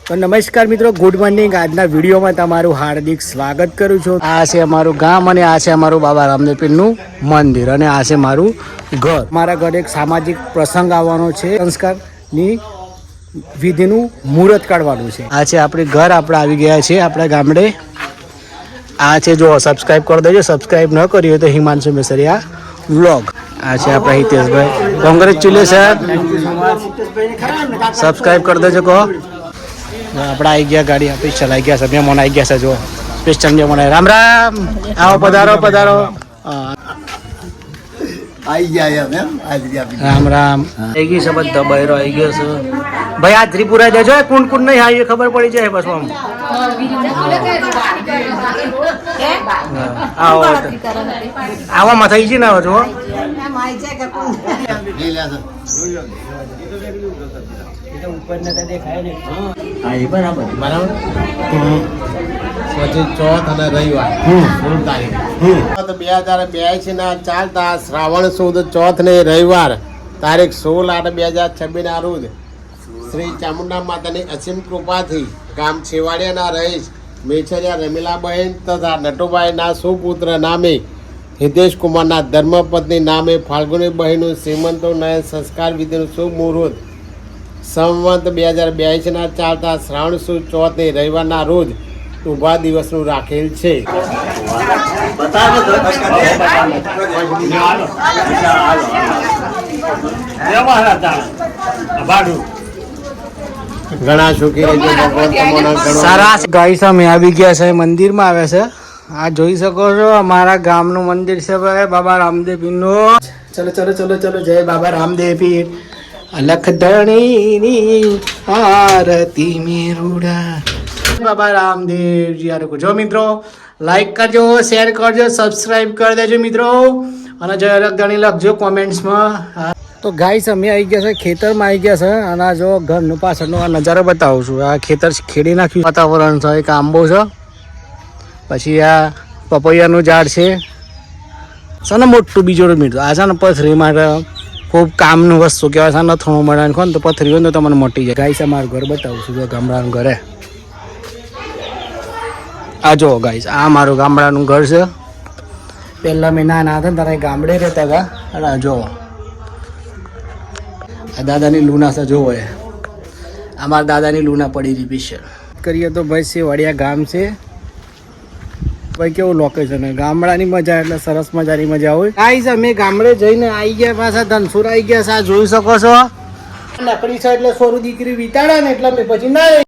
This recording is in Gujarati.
તો નમસ્કાર મિત્રો, ગુડ મોર્નિંગ. આજના વિડીયોમાં તમારું હાર્દિક સ્વાગત કરું છું. આ છે અમારું ગામ અને આ છે અમારું બાબા રામદેવ પીરનું મંદિર અને આ છે મારું ઘર. મારા ઘરે એક સામાજિક પ્રસંગ આવવાનો છે, સંસ્કારની વિધિનું મુહૂર્ત કાઢવાનું છે. આ છે આપણે ઘર, આપણે આવી ગયા છીએ આપણા ગામડે. આ છે જો સબસ્ક્રાઈબ કરી દેજો, સબસ્ક્રાઈબ ન કરી હોય તો હિમાંશુ મેસરિયા વ્લોગ. આ છે આપણા હિતેશભાઈ, કોંગ્રેચ્યુલેશન, સબસ્ક્રાઈબ કરી દેજો. કહો આપણે આવી ગયા, ગાડી આપી ચલાવી ગયા છે, મહેમાન આવી ગયા છે. જો સ્પેશિયલ મહેમાન, રામ રામ, આવો પધારો પધારો. રામ રામ. આવી ગઈ છે બધા બહેરો આવી ગયો છે. ભાઈ આ ત્રિપુરા જજો, કુણ કુણ નહીં આવી ખબર પડી જાય બસ. આમ આવામાં થઈ છે ને હવે જો ઉપર ને દેખાય ને. બરાબર બરાબર. પછી ચોથ અને રવિવાર 16 તારીખ 2082 ના ચાલતા શ્રાવણ સુદ ચોથ ને રવિવાર તારીખ 16/8/2026 ના રોજ શ્રી ચામુંડા માતાની અસીમ કૃપાથી ગામ છેવાડિયાના રહીશ મેછરિયા રમીલાબહેન તથા નટુભાઈના સુપુત્ર નામે હિતેશ કુમારના ધર્મપત્ની નામે ફાલ્ગુની બહેનનું શ્રીમંતો નયન સંસ્કાર વિધિનું શુભ મુહૂર્ત સંવંત 2082 ના ચાલતા શ્રાવણ સુદ ચોથને રવિવારના રોજ ઉભા દિવસનું રાખેલ છે. ઘણા સુખી સારા ગાઈ સામે આવી ગયા છે, મંદિરમાં આવ્યા છે. આ જોઈ શકો છો અમારા ગામનું મંદિર છે ભાઈ, બાબા રામદેવ પીરનું. ચલો ચલો ચલો ચલો, જય બાબા રામદેવ પીર. અલખ ધણીની આરતી મેરુડા બાબા રામદેવજી. જો મિત્રો લાઈક કરજો, શેર કરજો, સબસ્ક્રાઈબ કરી દેજો મિત્રો, અને જય અલગ ધણી લખજો કોમેન્ટ્સમાં. તો ગાઈસ અમે આવી ગયા છે, ખેતરમાં આવી ગયા છે, અને આ જો ઘરનું પાછળનો આ નજારો બતાવું છું. આ ખેતર ખેડી નાખ્યું, વાતાવરણ છે, એક આંબો છે, પછી આ પપૈયાનું ઝાડ છે ને મોટું બીજોડું મીઠું. આ છે ને પથરી માટે ખૂબ કામનું વસ્તુ કહેવાય છે. નથણું મળે ને તો પથરી હોય ને તો તમને મોટી જાય. ગાઈસ અમારું ઘર બતાવું છું, જો ગામડાનું ઘરે. આ જો ગાઈસ આ મારું ગામડાનું ઘર છે. પહેલાં મેં નાના હતા ને ત્યારે ગામડે રહેતા હતા. અને જો આ દાદાની લૂના છે, જોવો એ અમારા દાદાની લૂના પડી રહી પીછે. કરીએ તો ભાઈ સેવાડિયા ગામ છે ભાઈ. કેવું લોકેશન, ગામડાની મજા એટલે સરસ મજાની મજા હોય. ગાઈસ અમે ગામડે જઈને આવી ગયા, પાછા ધનસુર આવી ગયા છે. આ જોઈ શકો છો, નકડી છે એટલે સોરું દીકરી વિતાડે ને એટલે અમે પછી ના